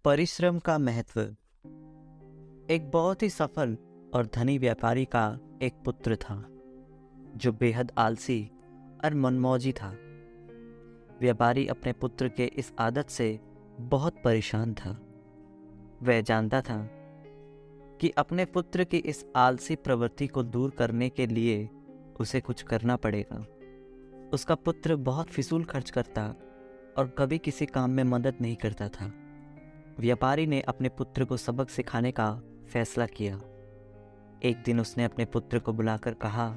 परिश्रम का महत्व। एक बहुत ही सफल और धनी व्यापारी का एक पुत्र था जो बेहद आलसी और मनमौजी था। व्यापारी अपने पुत्र के इस आदत से बहुत परेशान था। वह जानता था कि अपने पुत्र की इस आलसी प्रवृत्ति को दूर करने के लिए उसे कुछ करना पड़ेगा। उसका पुत्र बहुत फिजूल खर्च करता और कभी किसी काम में मदद नहीं करता था। व्यापारी ने अपने पुत्र को सबक सिखाने का फैसला किया। एक दिन उसने अपने पुत्र को बुलाकर कहा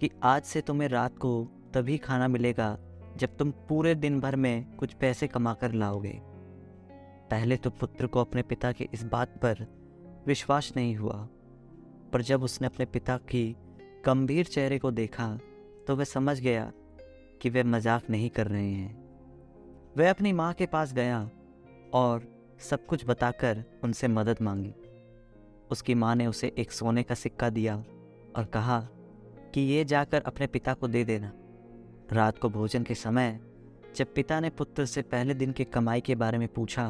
कि आज से तुम्हें रात को तभी खाना मिलेगा जब तुम पूरे दिन भर में कुछ पैसे कमा कर लाओगे। पहले तो पुत्र को अपने पिता की इस बात पर विश्वास नहीं हुआ, पर जब उसने अपने पिता की गंभीर चेहरे को देखा तो वह समझ गया कि वे मजाक नहीं कर रहे हैं। वह अपनी माँ के पास गया और सब कुछ बताकर उनसे मदद मांगी। उसकी माँ ने उसे एक सोने का सिक्का दिया और कहा कि ये जाकर अपने पिता को दे देना। रात को भोजन के समय जब पिता ने पुत्र से पहले दिन की कमाई के बारे में पूछा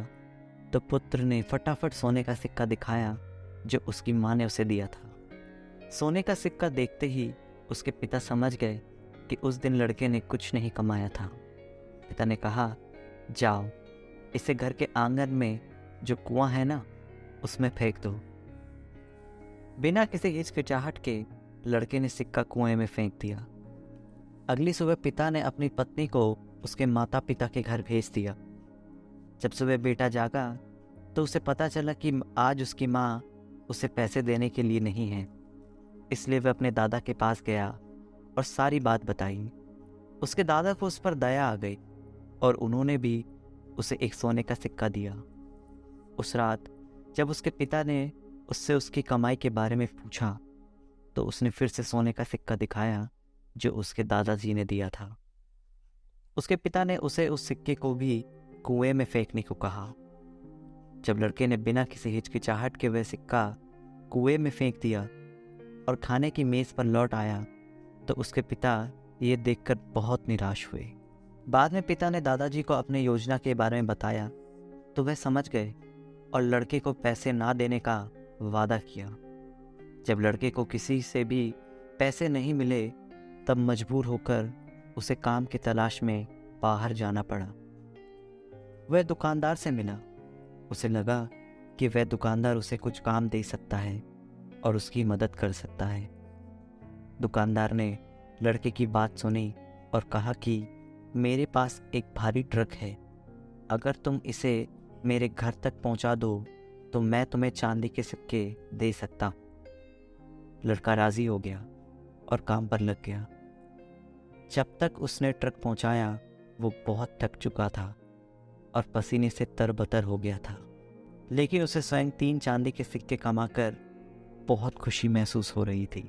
तो पुत्र ने फटाफट सोने का सिक्का दिखाया जो उसकी माँ ने उसे दिया था। सोने का सिक्का देखते ही उसके पिता समझ गए कि उस दिन लड़के ने कुछ नहीं कमाया था। पिता ने कहा, जाओ इसे घर के आंगन में जो कुआं है ना उसमें फेंक दो। बिना किसी हिचकिचाहट के लड़के ने सिक्का कुएं में फेंक दिया। अगली सुबह पिता ने अपनी पत्नी को उसके माता पिता के घर भेज दिया। जब सुबह बेटा जागा तो उसे पता चला कि आज उसकी माँ उसे पैसे देने के लिए नहीं है। इसलिए वह अपने दादा के पास गया और सारी बात बताई। उसके दादा को उस पर दया आ गई और उन्होंने भी उसे एक सोने का सिक्का दिया। उस रात जब उसके पिता ने उससे उसकी कमाई के बारे में पूछा तो उसने फिर से सोने का सिक्का दिखाया जो उसके दादाजी ने दिया था। उसके पिता ने उसे उस सिक्के को भी कुएं में फेंकने को कहा। जब लड़के ने बिना किसी हिचकिचाहट के वह सिक्का कुएं में फेंक दिया और खाने की मेज पर लौट आया तो उसके पिता ये देखकर बहुत निराश हुए। बाद में पिता ने दादाजी को अपनी योजना के बारे में बताया तो वह समझ गए और लड़के को पैसे ना देने का वादा किया। जब लड़के को किसी से भी पैसे नहीं मिले तब मजबूर होकर उसे काम की तलाश में बाहर जाना पड़ा। वह दुकानदार से मिला। उसे लगा कि वह दुकानदार उसे कुछ काम दे सकता है और उसकी मदद कर सकता है। दुकानदार ने लड़के की बात सुनी और कहा कि मेरे पास एक भारी ट्रक है, अगर तुम इसे मेरे घर तक पहुंचा दो तो मैं तुम्हें चांदी के सिक्के दे सकता हूं। लड़का राजी हो गया और काम पर लग गया। जब तक उसने ट्रक पहुंचाया वो बहुत थक चुका था और पसीने से तरबतर हो गया था, लेकिन उसे स्वयं 3 चांदी के सिक्के कमाकर बहुत खुशी महसूस हो रही थी।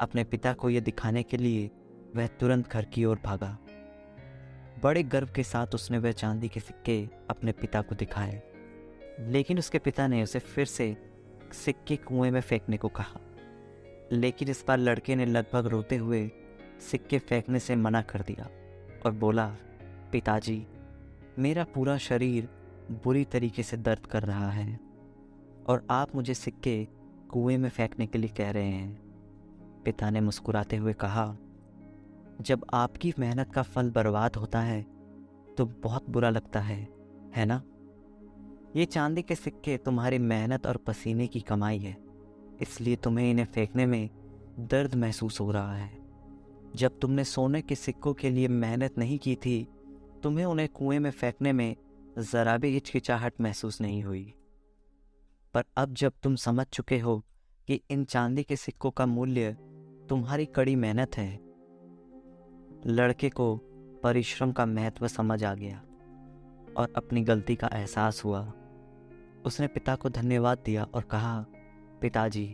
अपने पिता को यह दिखाने के लिए वह तुरंत घर की ओर भागा। बड़े गर्व के साथ उसने वह चांदी के सिक्के अपने पिता को दिखाए, लेकिन उसके पिता ने उसे फिर से सिक्के कुएं में फेंकने को कहा। लेकिन इस बार लड़के ने लगभग रोते हुए सिक्के फेंकने से मना कर दिया और बोला, पिताजी, मेरा पूरा शरीर बुरी तरीके से दर्द कर रहा है और आप मुझे सिक्के कुएं में फेंकने के लिए कह रहे हैं। पिता ने मुस्कुराते हुए कहा, जब आपकी मेहनत का फल बर्बाद होता है तो बहुत बुरा लगता है ना? ये चांदी के सिक्के तुम्हारी मेहनत और पसीने की कमाई है, इसलिए तुम्हें इन्हें फेंकने में दर्द महसूस हो रहा है। जब तुमने सोने के सिक्कों के लिए मेहनत नहीं की थी, तुम्हें उन्हें कुएं में फेंकने में ज़रा भी हिचकिचाहट महसूस नहीं हुई। पर अब जब तुम समझ चुके हो कि इन चांदी के सिक्कों का मूल्य तुम्हारी कड़ी मेहनत है, लड़के को परिश्रम का महत्व समझ आ गया और अपनी गलती का एहसास हुआ। उसने पिता को धन्यवाद दिया और कहा, पिताजी,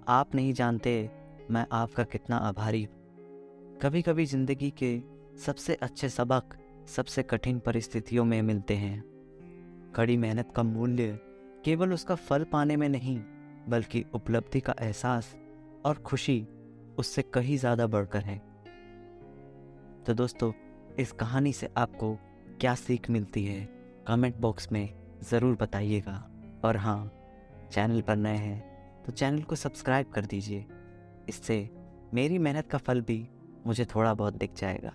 आप नहीं जानते मैं आपका कितना आभारी हूँ। कभी कभी जिंदगी के सबसे अच्छे सबक सबसे कठिन परिस्थितियों में मिलते हैं। कड़ी मेहनत का मूल्य केवल उसका फल पाने में नहीं, बल्कि उपलब्धि का एहसास और खुशी उससे कहीं ज़्यादा बढ़कर है। तो दोस्तों, इस कहानी से आपको क्या सीख मिलती है कमेंट बॉक्स में ज़रूर बताइएगा। और हाँ, चैनल पर नए हैं तो चैनल को सब्सक्राइब कर दीजिए। इससे मेरी मेहनत का फल भी मुझे थोड़ा बहुत दिख जाएगा।